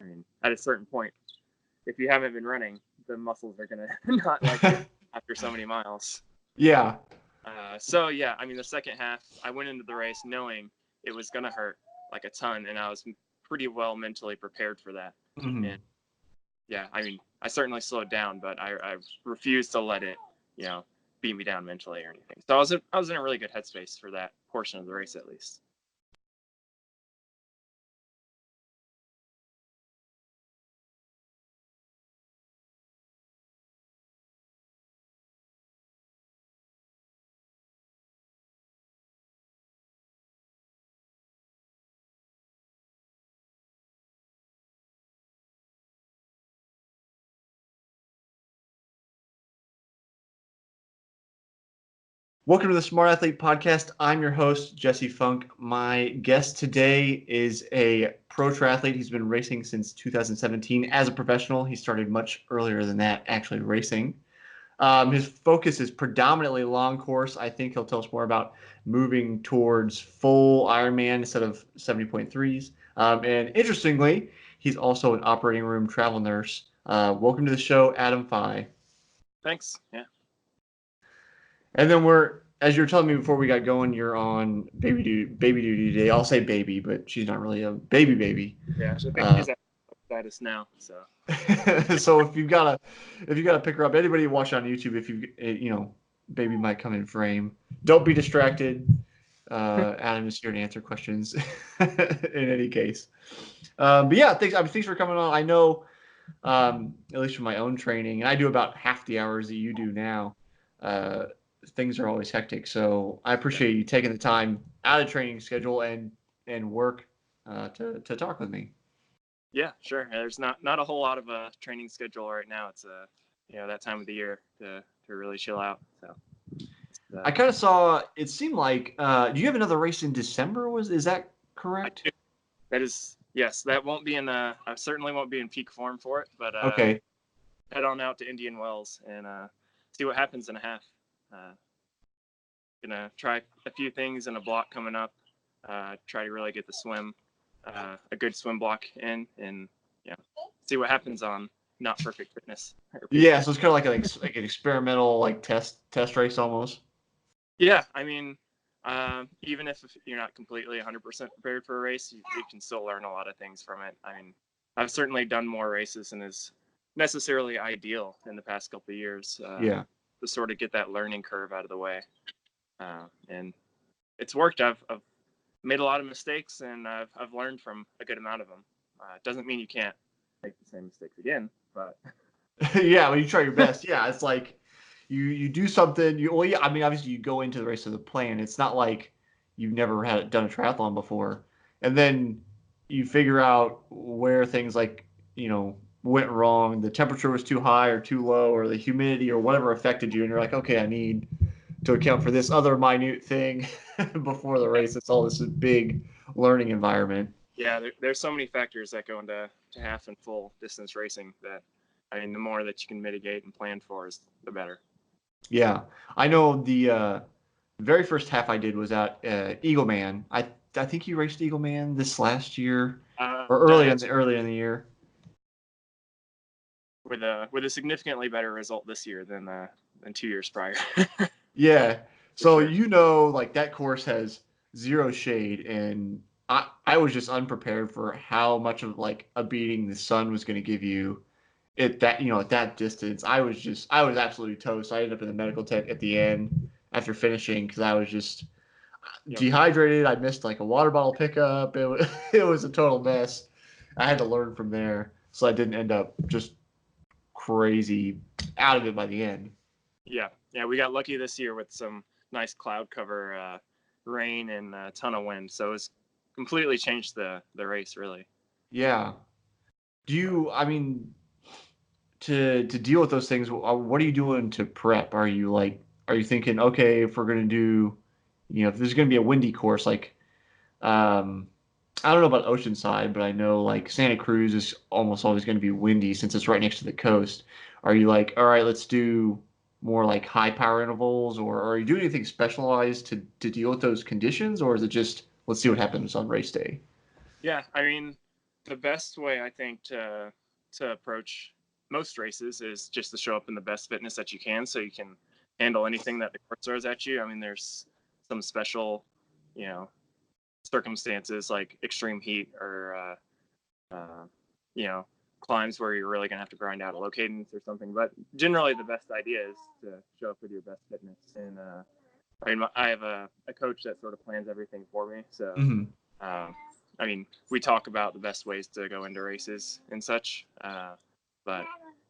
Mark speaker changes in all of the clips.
Speaker 1: I mean, at a certain point, if you haven't been running, the muscles are gonna not like it after so many miles.
Speaker 2: Yeah.
Speaker 1: So yeah, I mean, the second half, I went into the race knowing it was gonna hurt like a ton, and I was pretty well mentally prepared for that.
Speaker 2: Mm-hmm.
Speaker 1: And yeah, I mean, I certainly slowed down, but I refused to let it, beat me down mentally or anything. So I was in a really good headspace for that portion of the race, at least.
Speaker 2: Welcome to the Smart Athlete Podcast. I'm your host, Jesse Funk. My guest today is a pro triathlete. He's been racing since 2017 as a professional. He started much earlier than that, actually racing. His focus is predominantly long course. I think he'll tell us more about moving towards full Ironman instead of 70.3s. And interestingly, he's also an operating room travel nurse. Welcome to the show, Adam Feigh.
Speaker 1: Thanks. Yeah.
Speaker 2: And then as you were telling me before we got going, you're on baby duty today. I'll say baby, but she's not really a baby.
Speaker 1: Yeah, so baby's at status now. So.
Speaker 2: So if you gotta pick her up, anybody watching on YouTube, if baby might come in frame. Don't be distracted. Adam is here to answer questions. In any case, but yeah, thanks for coming on. I know, at least from my own training, and I do about half the hours that you do now. Things are always hectic. So I appreciate you taking the time out of training schedule and work to talk with me.
Speaker 1: Yeah, sure. There's not a whole lot of a training schedule right now. It's that time of the year to really chill out. So
Speaker 2: I kind of saw it seemed like do you have another race in December? Is that correct?
Speaker 1: That is, yes. That won't be I certainly won't be in peak form for it, but
Speaker 2: Okay.
Speaker 1: Head on out to Indian Wells and see what happens in a half. Gonna try a few things in a block coming up. Try to really get the swim, a good swim block in, and see what happens on not perfect fitness.
Speaker 2: Yeah, so it's kind of like an experimental test race almost.
Speaker 1: Yeah, I mean, even if you're not completely 100% prepared for a race, you can still learn a lot of things from it. I mean, I've certainly done more races than is necessarily ideal in the past couple of years. To sort of get that learning curve out of the way. And it's worked. I've made a lot of mistakes, and I've learned from a good amount of them. It doesn't mean you can't make the same mistakes again, but
Speaker 2: yeah, when you try your best, yeah, it's like you do something. I mean, obviously you go into the race with a plan. It's not like you've never done a triathlon before, and then you figure out where things went wrong. The temperature was too high or too low, or the humidity or whatever affected you, and you're like, okay, I need to account for this other minute thing before the race. It's all this big learning environment.
Speaker 1: Yeah, there's so many factors that go into half and full distance racing that, I mean, the more that you can mitigate and plan for is the better.
Speaker 2: Yeah, I know the very first half I did was at Eagle Man. I think you raced Eagle Man this last year or early in the year.
Speaker 1: With a significantly better result this year than 2 years prior.
Speaker 2: Yeah, so sure. That course has zero shade, and I was just unprepared for how much of a beating the sun was going to give you at that distance. I was absolutely toast. I ended up in the medical tech at the end after finishing because I was just dehydrated. I missed a water bottle pickup. It was a total mess. I had to learn from there, so I didn't end up just crazy out of it by the end.
Speaker 1: Yeah, we got lucky this year with some nice cloud cover, rain, and a ton of wind. So it's completely changed the race, really.
Speaker 2: Yeah. I mean, to deal with those things, what are you doing to prep? Are you thinking, okay, if we're going to do, if there's going to be a windy course, I don't know about Oceanside, but I know Santa Cruz is almost always going to be windy since it's right next to the coast. Are you all right, let's do more high power intervals, or are you doing anything specialized to deal with those conditions, or is it just let's see what happens on race day?
Speaker 1: Yeah, I mean, the best way I think to approach most races is just to show up in the best fitness that you can, so you can handle anything that the course throws at you. I mean, there's some special, you know, circumstances like extreme heat or you know, climbs where you're really gonna have to grind out a low cadence or something. But generally, the best idea is to show up with your best fitness. And I mean, I have a coach that sort of plans everything for me. So, I mean, we talk about the best ways to go into races and such. But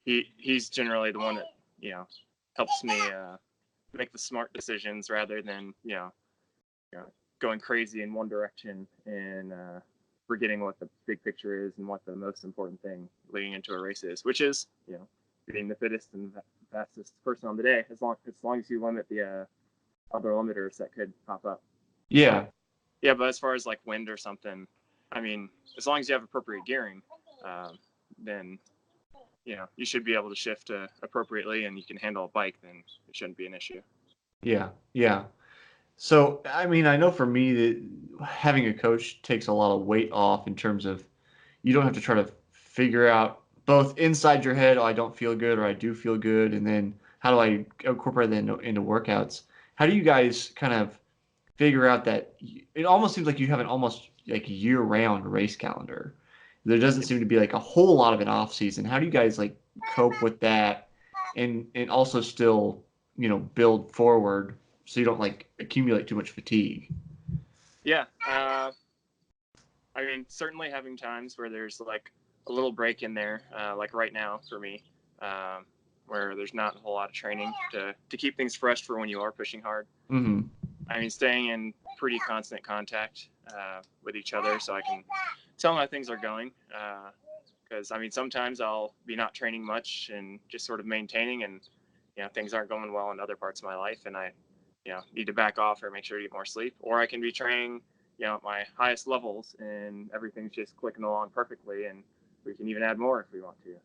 Speaker 1: he's generally the one that, you know, helps me make the smart decisions rather than, you know, going crazy in one direction and forgetting what the big picture is and what the most important thing leading into a race is, which is, you know, being the fittest and fastest person on the day, as long as you limit the other limiters that could pop up.
Speaker 2: Yeah.
Speaker 1: Yeah, but as far as like wind or something, I mean, as long as you have appropriate gearing, then, you know, you should be able to shift appropriately, and you can handle a bike, then it shouldn't be an issue.
Speaker 2: Yeah. Yeah. So, I mean, I know for me that having a coach takes a lot of weight off in terms of you don't have to try to figure out both inside your head, oh, I don't feel good or I do feel good, and then how do I incorporate that into workouts? How do you guys kind of figure out that it almost seems like you have an almost like year-round race calendar? There doesn't seem to be like a whole lot of an off season. How do you guys like cope with that and also still, you know, build forward so you don't like accumulate too much fatigue?
Speaker 1: Yeah. I mean, certainly having times where there's like a little break in there, like right now for me, where there's not a whole lot of training to keep things fresh for when you are pushing hard.
Speaker 2: Mm-hmm.
Speaker 1: I mean, staying in pretty constant contact with each other so I can tell them how things are going. Because I mean, sometimes I'll be not training much and just sort of maintaining, and you know, things aren't going well in other parts of my life, and I, you know, need to back off or make sure to get more sleep. Or I can be training, you know, at my highest levels, and everything's just clicking along perfectly, and we can even add more if we want to.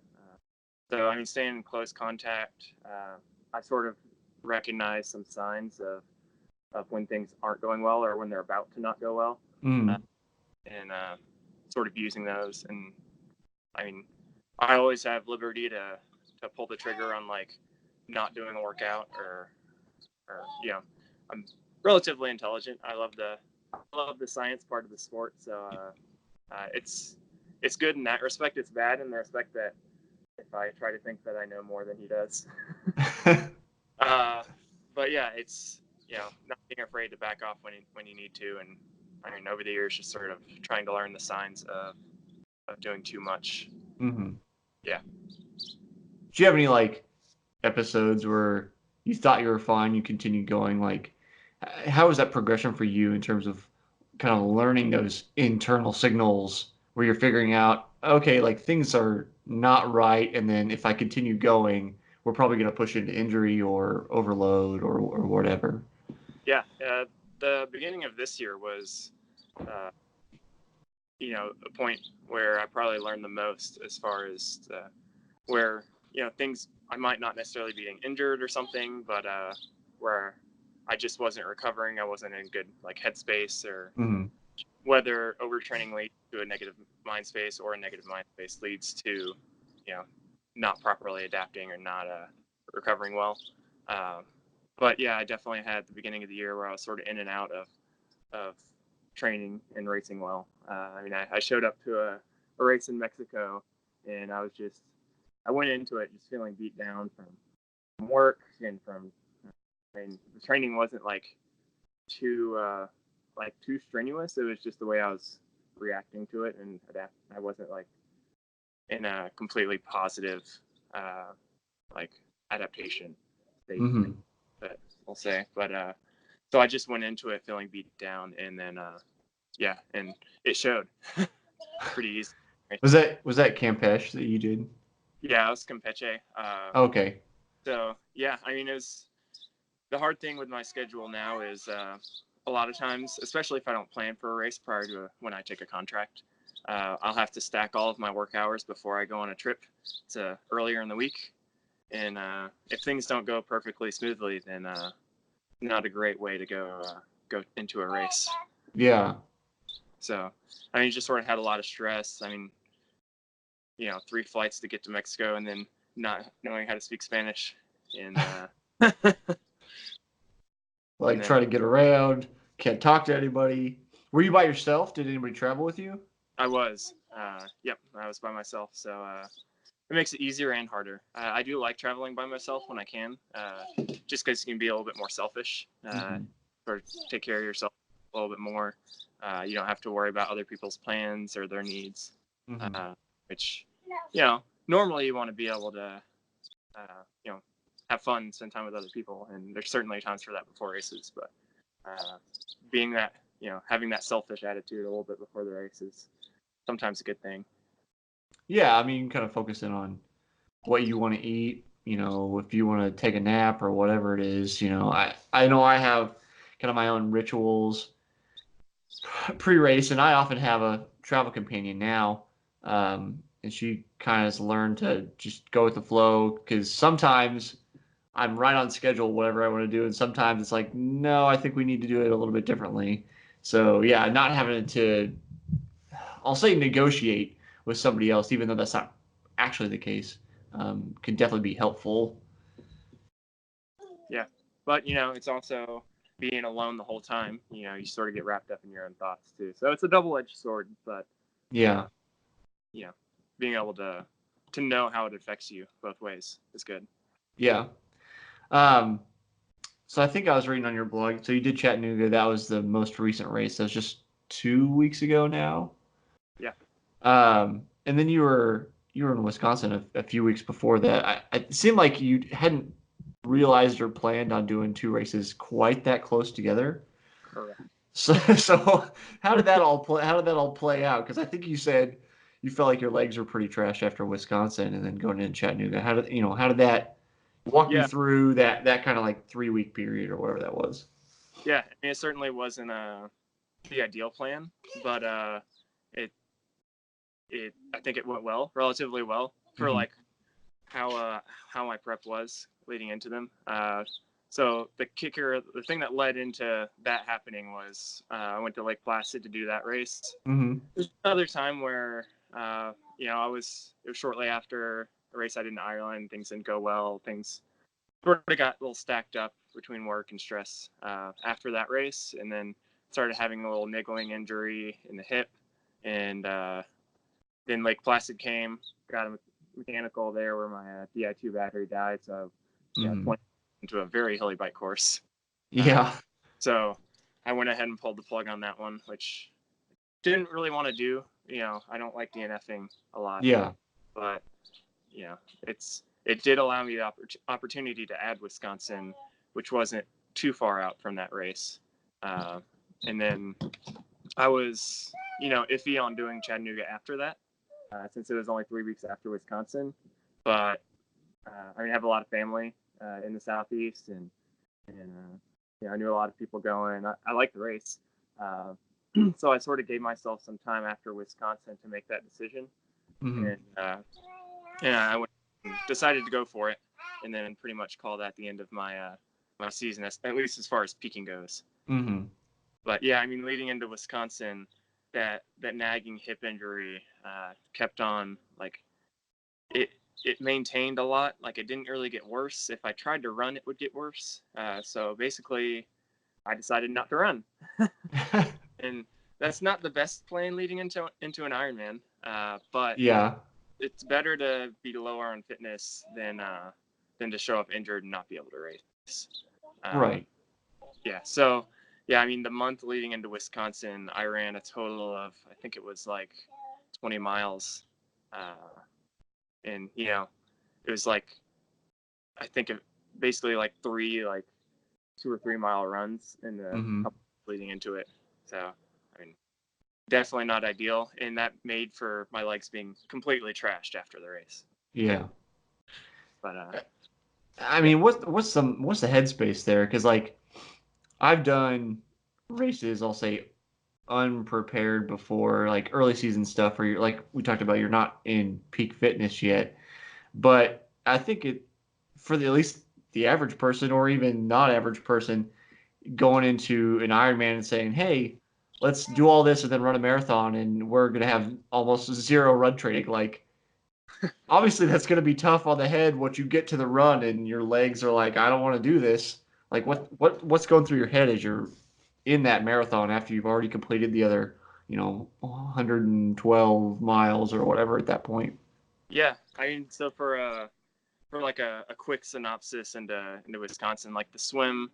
Speaker 1: So I mean, staying in close contact, I sort of recognize some signs of when things aren't going well or when they're about to not go well, and sort of using those. And I mean, I always have liberty to pull the trigger on like not doing a workout or you know, I'm relatively intelligent. I love the science part of the sport, so it's good in that respect. It's bad in the respect that if I try to think that I know more than he does. But yeah, it's, you know, not being afraid to back off when you need to. And I mean, over the years, just sort of trying to learn the signs of doing too much.
Speaker 2: Mm-hmm.
Speaker 1: Yeah.
Speaker 2: Do you have any like episodes where you thought you were fine, you continued going? Like, how was that progression for you in terms of kind of learning those internal signals where you're figuring out, okay, like things are not right, and then if I continue going, we're probably going to push into injury or overload or whatever?
Speaker 1: Yeah. The beginning of this year was, you know, a point where I probably learned the most as far as where, you know, things I might not necessarily be getting injured or something, but where I just wasn't recovering. I wasn't in good like headspace, or whether overtraining leads to a negative mind space or a negative mind space leads to, you know, not properly adapting or not recovering well. But yeah, I definitely had the beginning of the year where I was sort of in and out of training and racing well. I mean, I showed up to a race in Mexico, and I went into it just feeling beat down from work and from, I mean, the training wasn't like too strenuous. It was just the way I was reacting to it and adapt. I wasn't like in a completely positive like adaptation state, but we'll say. But so I just went into it feeling beat down, and then yeah, and it showed pretty easy.
Speaker 2: Was that Campeche that you did?
Speaker 1: Yeah, it was Campeche.
Speaker 2: Okay.
Speaker 1: So yeah, I mean, the hard thing with my schedule now is a lot of times, especially if I don't plan for a race prior to when I take a contract, I'll have to stack all of my work hours before I go on a trip to earlier in the week. And if things don't go perfectly smoothly, then not a great way to go into a race.
Speaker 2: Yeah.
Speaker 1: So, I mean, just sort of had a lot of stress. I mean, 3 flights to get to Mexico and then not knowing how to speak Spanish. And
Speaker 2: like try to get around, can't talk to anybody. Were you by yourself? Did anybody travel with you?
Speaker 1: I was. Yep, I was by myself. So it makes it easier and harder. I do like traveling by myself when I can, just because you can be a little bit more selfish, or take care of yourself a little bit more. You don't have to worry about other people's plans or their needs, which, normally you want to be able to, have fun, spend time with other people. And there's certainly times for that before races, but being that, having that selfish attitude a little bit before the race is sometimes a good thing.
Speaker 2: Yeah, I mean, kind of focus in on what you want to eat, if you want to take a nap or whatever it is, I know I have kind of my own rituals pre-race, and I often have a travel companion now, and she kind of has learned to just go with the flow, because sometimes I'm right on schedule, whatever I want to do, and sometimes it's like, no, I think we need to do it a little bit differently. So yeah, not having to, I'll say, negotiate with somebody else, even though that's not actually the case, can definitely be helpful.
Speaker 1: Yeah, but it's also being alone the whole time. You sort of get wrapped up in your own thoughts too. So it's a double-edged sword, but
Speaker 2: yeah,
Speaker 1: being able to know how it affects you both ways is good.
Speaker 2: Yeah. So I think I was reading on your blog. So you did Chattanooga. That was the most recent race. That was just 2 weeks ago now.
Speaker 1: Yeah.
Speaker 2: And then you were in Wisconsin a few weeks before that. It seemed like you hadn't realized or planned on doing 2 races quite that close together.
Speaker 1: Correct.
Speaker 2: So how did that all play? How did that all play out? Because I think you said you felt like your legs were pretty trash after Wisconsin, and then going into Chattanooga. How did that walk me through that kind of like 3-week period or whatever that was?
Speaker 1: Yeah, it certainly wasn't the ideal plan, but it I think it went relatively well for like how my prep was leading into them. So the thing that led into that happening was I went to Lake Placid to do that race. There's another time where it was shortly after a race I did in Ireland. Things didn't go well. Things sort of got a little stacked up between work and stress after that race, and then started having a little niggling injury in the hip, and then Lake Placid came, got a mechanical there where my Di2 battery died, so went into a very hilly bike course.
Speaker 2: Yeah.
Speaker 1: So I went ahead and pulled the plug on that one, which didn't really want to do. I don't like DNFing a lot.
Speaker 2: Yeah.
Speaker 1: But it did allow me the opportunity to add Wisconsin, which wasn't too far out from that race. And then I was, iffy on doing Chattanooga after that, since it was only 3 weeks after Wisconsin. But I have a lot of family in the Southeast, and I knew a lot of people going. I liked the race. So I sort of gave myself some time after Wisconsin to make that decision. And I decided to go for it, and then pretty much call that the end of my my season, at least as far as peaking goes. But yeah, leading into Wisconsin, that nagging hip injury kept on, like it maintained a lot. Like, it didn't really get worse. If I tried to run, it would get worse. So basically, I decided not to run. And that's not the best plan leading into an Ironman. But yeah, it's better to be lower on fitness than to show up injured and not be able to race.
Speaker 2: Right.
Speaker 1: Yeah. So yeah, the month leading into Wisconsin, I ran a total of, I think it was like 20 miles. And it was like, I think it basically like 2 or 3 mile runs in the couple leading into it. So definitely not ideal, and that made for my legs being completely trashed after the race.
Speaker 2: Yeah.
Speaker 1: But
Speaker 2: what's the headspace there? Because like, I've done races, I'll say, unprepared before, like early season stuff where you're, like we talked about, you're not in peak fitness yet. But I think for at least the average person, or even not average person, going into an Ironman and saying, hey, let's do all this and then run a marathon, and we're going to have almost zero run training. Like, Obviously, that's going to be tough on the head once you get to the run and your legs are like, I don't want to do this. Like, what's going through your head as you're in that marathon after you've already completed the other, 112 miles or whatever at that point?
Speaker 1: Yeah, I mean, so for like a quick synopsis into Wisconsin, like the swim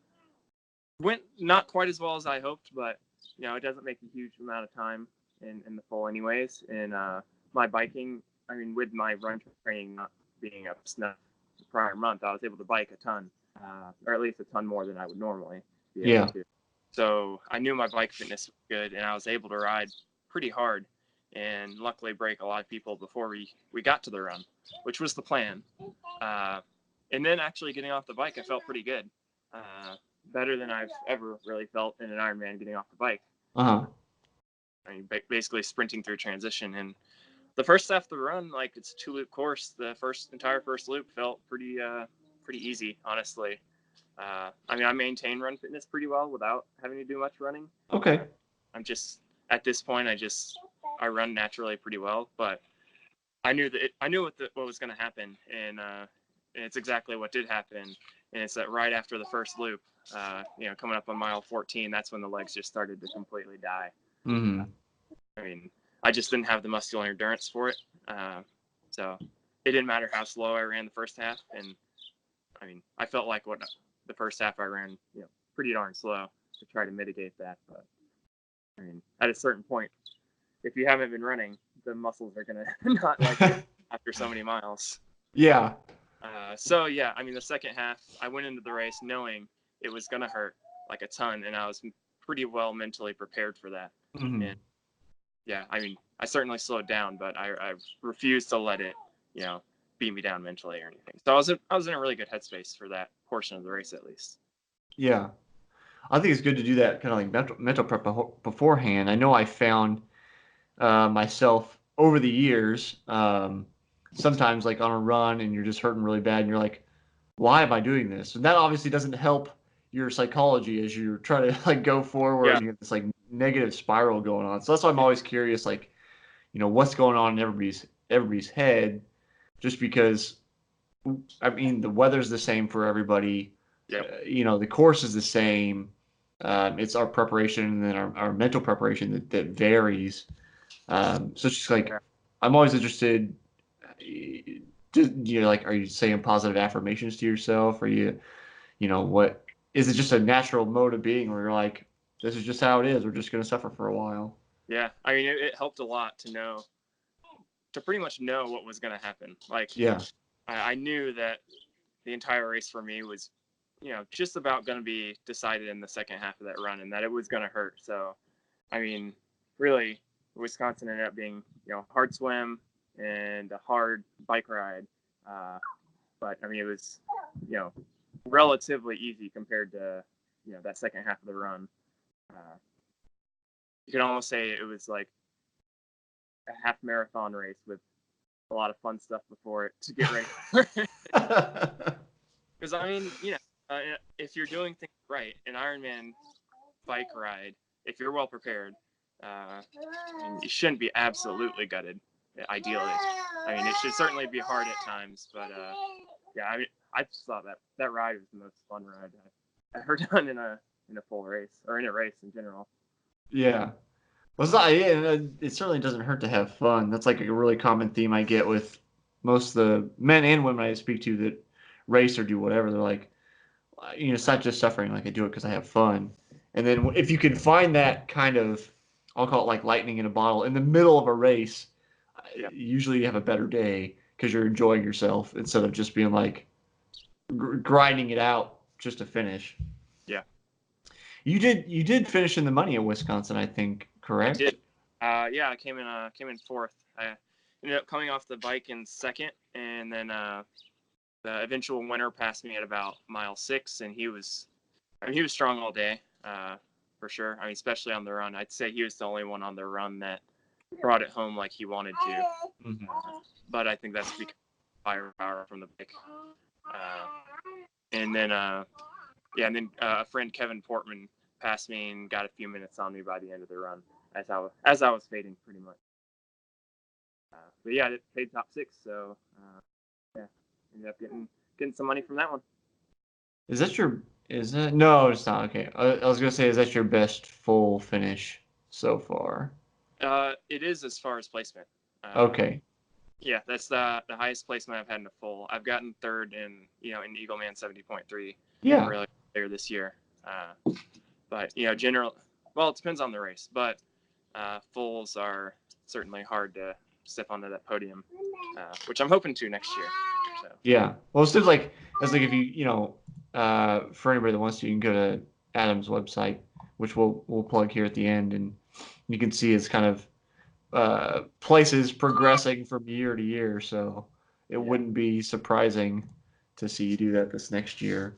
Speaker 1: went not quite as well as I hoped, but it doesn't make a huge amount of time in the full anyways. And my biking, I mean, with my run training not being up snuff the prior month, I was able to bike a ton, or at least a ton more than I would normally be able
Speaker 2: Yeah.
Speaker 1: to. So I knew my bike fitness was good, and I was able to ride pretty hard, and luckily break a lot of people before we got to the run, which was the plan. Uh, and then actually getting off the bike, I felt pretty good. Better than I've ever really felt in an Ironman getting off the bike.
Speaker 2: Uh-huh.
Speaker 1: I mean, basically sprinting through transition. And the first half of the run, like it's a 2-loop course. The entire first loop felt pretty easy, honestly. I mean, I maintain run fitness pretty well without having to do much running.
Speaker 2: Okay.
Speaker 1: I'm just at this point, I run naturally pretty well, but I knew what was going to happen, and it's exactly what did happen. And it's that right after the first loop, coming up on mile 14, that's when the legs just started to completely die.
Speaker 2: Mm-hmm.
Speaker 1: I mean, I just didn't have the muscular endurance for it. So it didn't matter how slow I ran the first half. And I mean, I felt like the first half I ran, pretty darn slow to try to mitigate that. But I mean, at a certain point, if you haven't been running, the muscles are going to not like it after so many miles.
Speaker 2: Yeah.
Speaker 1: So yeah, I mean, the second half, I went into the race knowing it was going to hurt like a ton, and I was pretty well mentally prepared for that.
Speaker 2: Mm-hmm.
Speaker 1: And yeah, I mean, I certainly slowed down, but I refused to let it, beat me down mentally or anything. So I was in a really good headspace for that portion of the race, at least.
Speaker 2: Yeah. I think it's good to do that kind of like mental prep beforehand. I know I found myself over the years, sometimes like on a run and you're just hurting really bad and you're like, why am I doing this? And that obviously doesn't help your psychology as you try to like go forward
Speaker 1: Yeah.
Speaker 2: and you get this like negative spiral going on. So that's why I'm always curious, like, what's going on in everybody's head, just because I mean the weather's the same for everybody.
Speaker 1: Yep.
Speaker 2: The course is the same. It's our preparation and then our mental preparation that varies. So it's just like
Speaker 1: Yeah.
Speaker 2: I'm always interested. Like, are you saying positive affirmations to yourself? Are what is it? Just a natural mode of being where you're like, this is just how it is. We're just gonna suffer for a while.
Speaker 1: Yeah. I mean, it helped a lot to pretty much know what was going to happen. Like,
Speaker 2: Yeah.
Speaker 1: I knew that the entire race for me was, just about going to be decided in the second half of that run, and that it was going to hurt. So, I mean, really, Wisconsin ended up being, hard swim and a hard bike ride. But I mean, it was, relatively easy compared to, that second half of the run. You could almost say it was like a half marathon race with a lot of fun stuff before it to get ready. Because I mean, if you're doing things right, an Ironman bike ride, if you're well prepared, you shouldn't be absolutely gutted. Ideally, I mean, it should certainly be hard at times, but yeah, I mean, I just thought that ride was the most fun ride I've ever done in a full race or in a race in general.
Speaker 2: Yeah. Well, it certainly doesn't hurt to have fun. That's like a really common theme I get with most of the men and women I speak to that race or do whatever. They're like, it's not just suffering. Like I do it because I have fun. And then if you can find that kind of, I'll call it like lightning in a bottle in the middle of a race,
Speaker 1: Yeah.
Speaker 2: usually you have a better day because you're enjoying yourself instead of just being like grinding it out just to finish.
Speaker 1: Yeah.
Speaker 2: You did finish in the money at Wisconsin, I think,
Speaker 1: I
Speaker 2: correct?
Speaker 1: did. Yeah, I came in fourth. I ended up coming off the bike in second, and then the eventual winner passed me at about mile 6, and he was strong all day, for sure. I mean, especially on the run. I'd say he was the only one on the run that brought it home like he wanted to.
Speaker 2: Mm-hmm.
Speaker 1: But I think that's because of firepower from the bike. And then a friend, Kevin Portman, passed me and got a few minutes on me by the end of the run as I was fading pretty much. but yeah, it paid top 6, so yeah, ended up getting some money from that one.
Speaker 2: Is that your? Is that no? It's not. Okay, I was gonna say, is that your best full finish so far?
Speaker 1: It is as far as placement.
Speaker 2: Okay.
Speaker 1: Yeah, that's the highest placement I've had in a full. I've gotten third in in Eagleman 70.3
Speaker 2: Yeah.
Speaker 1: earlier this year. But general. Well, it depends on the race, but fulls are certainly hard to step onto that podium, which I'm hoping to next year. So.
Speaker 2: Yeah. Well, it's like if you for anybody that wants to, you can go to Adam's website, which we'll plug here at the end, and you can see it's kind of places progressing from year to year. So it wouldn't be surprising to see you do that this next year.